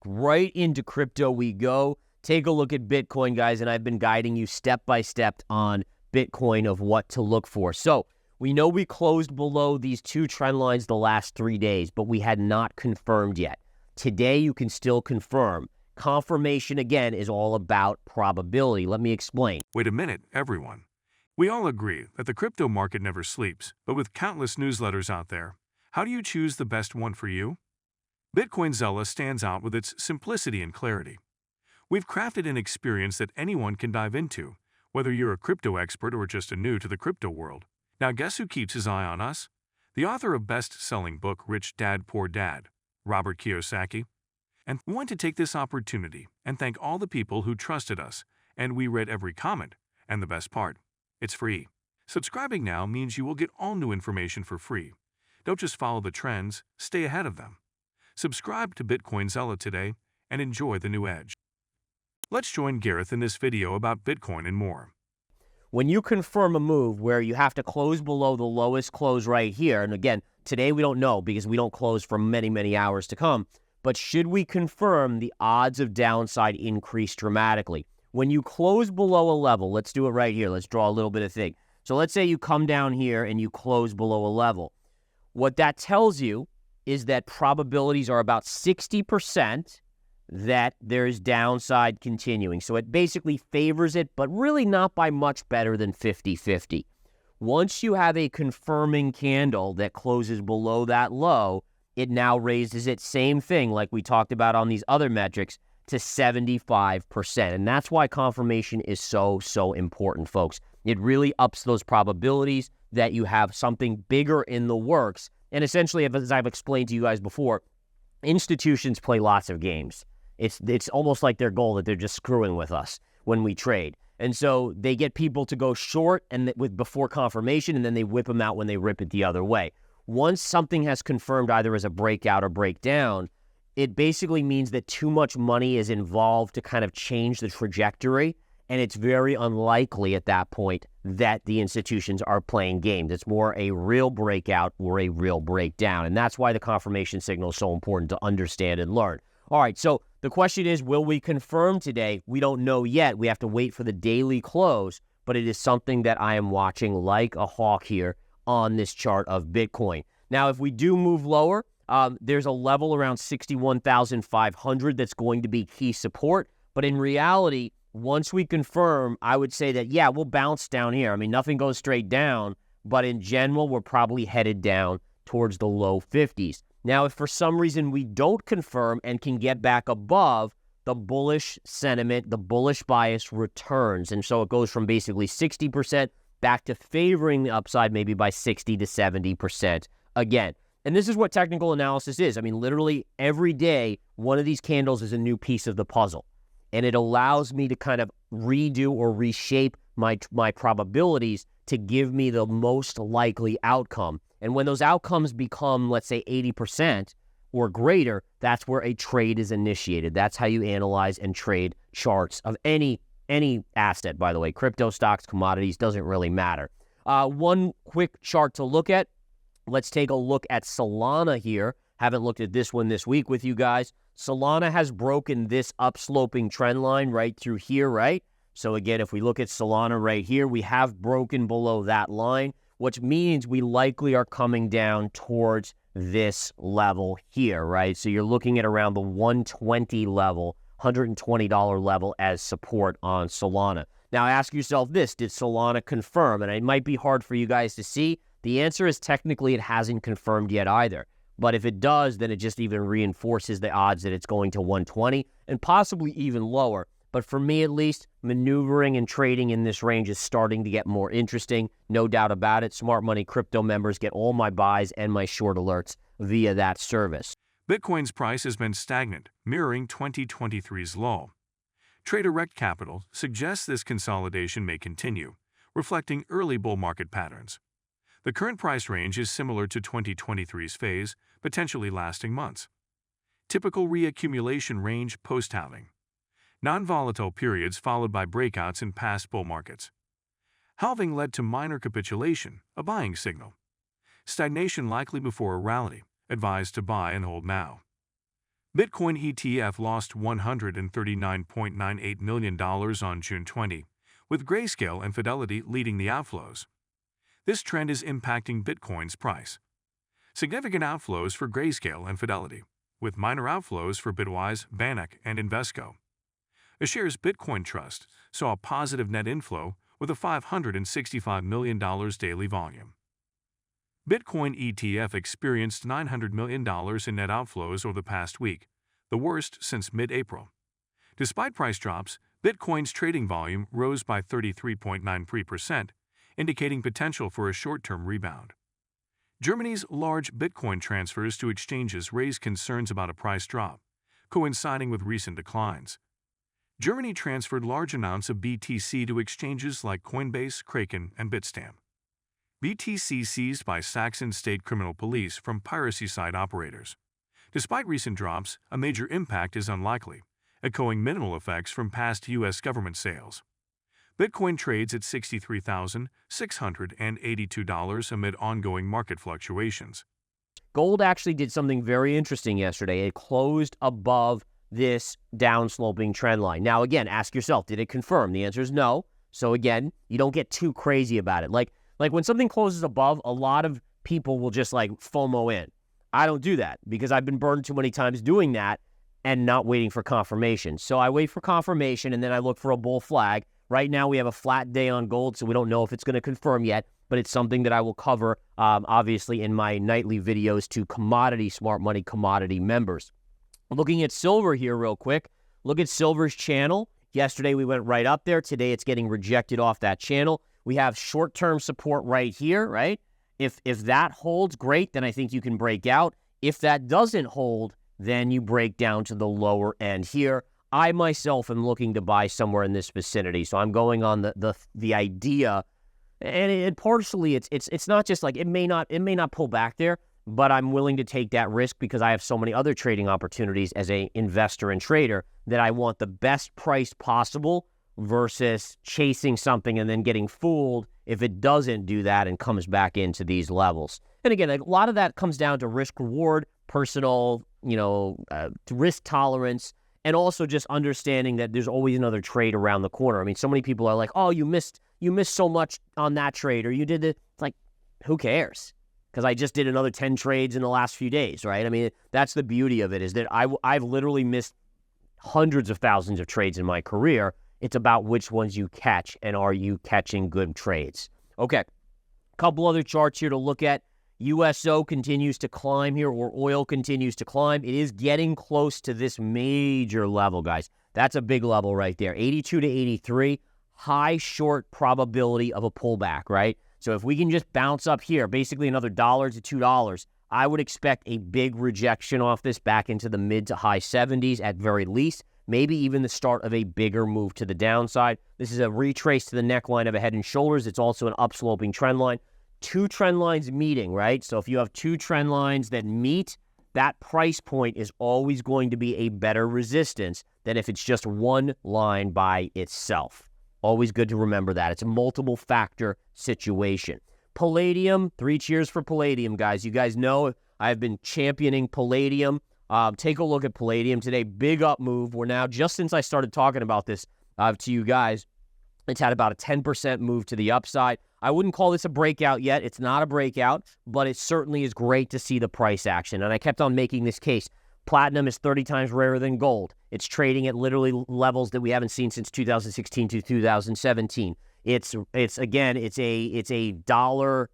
Right into crypto we go. Take a look at Bitcoin, guys, and I've been guiding you step by step on Bitcoin of what to look for. So we know we closed below these two trend lines the last 3 days, but we had not confirmed yet. Today, you can still confirm. Confirmation, again, is all about probability. Let me explain. Wait a minute, everyone. We all agree that the crypto market never sleeps, but with countless newsletters out there, how do you choose the best one for you? Bitcoin Zella stands out with its simplicity and clarity. We've crafted an experience that anyone can dive into, whether you're a crypto expert or just a new to the crypto world. Now guess who keeps his eye on us? The author of best-selling book Rich Dad Poor Dad, Robert Kiyosaki. And we want to take this opportunity and thank all the people who trusted us, and we read every comment. And the best part, it's free. Subscribing now means you will get all new information for free. Don't just follow the trends, stay ahead of them. Subscribe to Bitcoin Zella today and enjoy the new edge. Let's join Gareth in this video about Bitcoin and more. When you confirm a move where you have to close below the lowest close right here, and again, today we don't know because we don't close for many, many hours to come, but should we confirm, the odds of downside increase dramatically. When you close below a level, let's do it right here. Let's draw a little bit of thing. So let's say you come down here and you close below a level. What that tells you is that probabilities are about 60% that there's downside continuing. So it basically favors it, but really not by much better than 50-50. Once you have a confirming candle that closes below that low, it now raises it, same thing like we talked about on these other metrics, to 75%. And that's why confirmation is so important, folks. It really ups those probabilities that you have something bigger in the works. And essentially, as I've explained to you guys before, institutions play lots of games. It's almost like their goal that they're just screwing with us when we trade. And so they get people to go short and before confirmation, and then they whip them out when they rip it the other way. Once something has confirmed either as a breakout or breakdown, it basically means that too much money is involved to kind of change the trajectory. And it's very unlikely at that point that the institutions are playing games. It's more a real breakout or a real breakdown. And that's why the confirmation signal is so important to understand and learn. All right, so the question is, will we confirm today? We don't know yet. We have to wait for the daily close, but it is something that I am watching like a hawk here on this chart of Bitcoin. Now, if we do move lower, there's a level around 61,500 that's going to be key support. But in reality, once we confirm, I would say that, yeah, we'll bounce down here. I mean, nothing goes straight down, but in general, we're probably headed down towards the low 50s. Now, if for some reason we don't confirm and can get back above, the bullish sentiment, the bullish bias returns. And so it goes from basically 60% back to favoring the upside maybe by 60 to 70% again. And this is what technical analysis is. I mean, literally every day, one of these candles is a new piece of the puzzle. And it allows me to kind of redo or reshape my probabilities to give me the most likely outcome. And when those outcomes become, let's say, 80% or greater, that's where a trade is initiated. That's how you analyze and trade charts of any asset, by the way. Crypto, stocks, commodities, doesn't really matter. One quick chart to look at. Let's take a look at Solana here. Haven't looked at this one this week with you guys. Solana has broken this upsloping trend line right through here, right? So again, if we look at Solana right here, we have broken below that line, which means we likely are coming down towards this level here, right? So you're looking at around the 120 level, $120 level as support on Solana. Now ask yourself this, did Solana confirm? And it might be hard for you guys to see. The answer is technically it hasn't confirmed yet either. But if it does, then it just even reinforces the odds that it's going to 120 and possibly even lower. But for me, at least, maneuvering and trading in this range is starting to get more interesting. No doubt about it. Smart Money crypto members get all my buys and my short alerts via that service. Bitcoin's price has been stagnant, mirroring 2023's low. TradeDirect Capital suggests this consolidation may continue, reflecting early bull market patterns. The current price range is similar to 2023's phase, potentially lasting months. Typical reaccumulation range post-halving. Non-volatile periods followed by breakouts in past bull markets. Halving led to minor capitulation, a buying signal. Stagnation likely before a rally, advised to buy and hold now. Bitcoin ETF lost $139.98 million on June 20, with Grayscale and Fidelity leading the outflows. This trend is impacting Bitcoin's price. Significant outflows for Grayscale and Fidelity, with minor outflows for Bitwise, Bannock, and Invesco. A shares Bitcoin Trust saw a positive net inflow with a $565 million daily volume. Bitcoin ETF experienced $900 million in net outflows over the past week, the worst since mid-April. Despite price drops, Bitcoin's trading volume rose by 33.93%, indicating potential for a short-term rebound. Germany's large Bitcoin transfers to exchanges raise concerns about a price drop, coinciding with recent declines. Germany transferred large amounts of BTC to exchanges like Coinbase, Kraken, and Bitstamp. BTC seized by Saxon State Criminal Police from piracy site operators. Despite recent drops, a major impact is unlikely, echoing minimal effects from past U.S. government sales. Bitcoin trades at $63,682 amid ongoing market fluctuations. Gold actually did something very interesting yesterday. It closed above this downsloping trend line. Now, again, ask yourself, did it confirm? The answer is no. So again, you don't get too crazy about it. Like when something closes above, a lot of people will just like FOMO in. I don't do that because I've been burned too many times doing that and not waiting for confirmation. So I wait for confirmation and then I look for a bull flag. Right now we have a flat day on gold, so we don't know if it's going to confirm yet, but it's something that I will cover, obviously, in my nightly videos to Commodity Smart Money Commodity members. Looking at silver here real quick. Look at silver's channel. Yesterday we went right up there. Today it's getting rejected off that channel. We have short-term support right here, right? If that holds, great, then I think you can break out. If that doesn't hold, then you break down to the lower end here. I myself am looking to buy somewhere in this vicinity, so I'm going on the idea, and it partially it's not just like it may not pull back there, but I'm willing to take that risk because I have so many other trading opportunities as a investor and trader that I want the best price possible versus chasing something and then getting fooled if it doesn't do that and comes back into these levels. And again, a lot of that comes down to risk reward, personal, risk tolerance, and also just understanding that there's always another trade around the corner. I mean, so many people are like, oh, you missed so much on that trade, or you did it. It's like, who cares? Because I just did another 10 trades in the last few days, right? I mean, that's the beauty of it, is that I've literally missed hundreds of thousands of trades in my career. It's about which ones you catch, and are you catching good trades? Okay, couple other charts here to look at. USO continues to climb here, or oil continues to climb. It is getting close to this major level, guys. That's a big level right there. 82 to 83, high short probability of a pullback, right? So if we can just bounce up here, basically another $1 to $2, I would expect a big rejection off this back into the mid to high 70s at very least, maybe even the start of a bigger move to the downside. This is a retrace to the neckline of a head and shoulders. It's also an upsloping trend line. Two trend lines meeting, right? So if you have two trend lines that meet, that price point is always going to be a better resistance than if it's just one line by itself. Always good to remember that. It's a multiple factor situation. Palladium, 3 cheers for Palladium, guys. You guys know I've been championing Palladium. Take a look at Palladium today. Big up move. We're now, just since I started talking about this to you guys, it's had about a 10% move to the upside. I wouldn't call this a breakout yet. It's not a breakout, but it certainly is great to see the price action. And I kept on making this case. Platinum is 30 times rarer than gold. It's trading at literally levels that we haven't seen since 2016 to 2017. It's a dollar.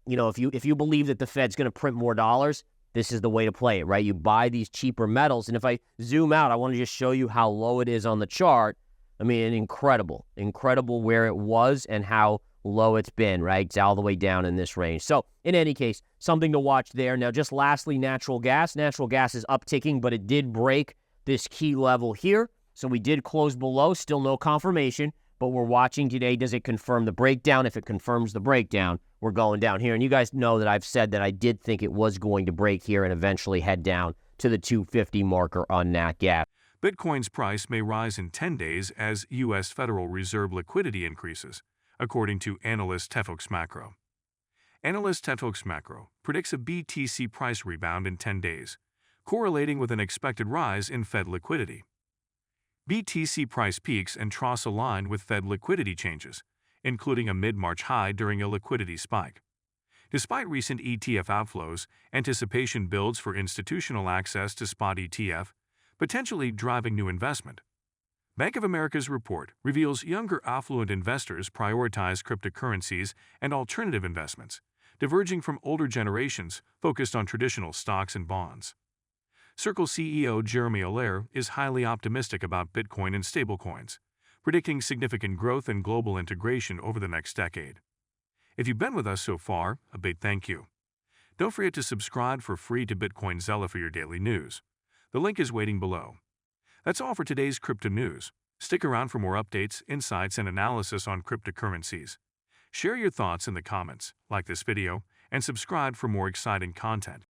If you believe that the Fed's going to print more dollars, this is the way to play it, right? You buy these cheaper metals. And if I zoom out, I want to just show you how low it is on the chart. I mean, incredible where it was and how low it's been, right? It's all the way down in this range. So in any case, something to watch there. Now, just lastly, natural gas. Natural gas is upticking, but it did break this key level here. So we did close below, still no confirmation, but we're watching today. Does it confirm the breakdown? If it confirms the breakdown, we're going down here. And you guys know that I've said that I did think it was going to break here and eventually head down to the 250 marker on nat gas. Bitcoin's price may rise in 10 days as U.S. Federal Reserve liquidity increases, according to analyst Tefox Macro. Analyst Tefox Macro predicts a BTC price rebound in 10 days, correlating with an expected rise in Fed liquidity. BTC price peaks and troughs align with Fed liquidity changes, including a mid-March high during a liquidity spike. Despite recent ETF outflows, anticipation builds for institutional access to spot ETF, potentially driving new investment. Bank of America's report reveals younger affluent investors prioritize cryptocurrencies and alternative investments, diverging from older generations focused on traditional stocks and bonds. Circle CEO Jeremy Allaire is highly optimistic about Bitcoin and stablecoins, predicting significant growth and global integration over the next decade. If you've been with us so far, a big thank you. Don't forget to subscribe for free to BitcoinZella for your daily news. The link is waiting below. That's all for today's crypto news. Stick around for more updates, insights, and analysis on cryptocurrencies. Share your thoughts in the comments, like this video, and subscribe for more exciting content.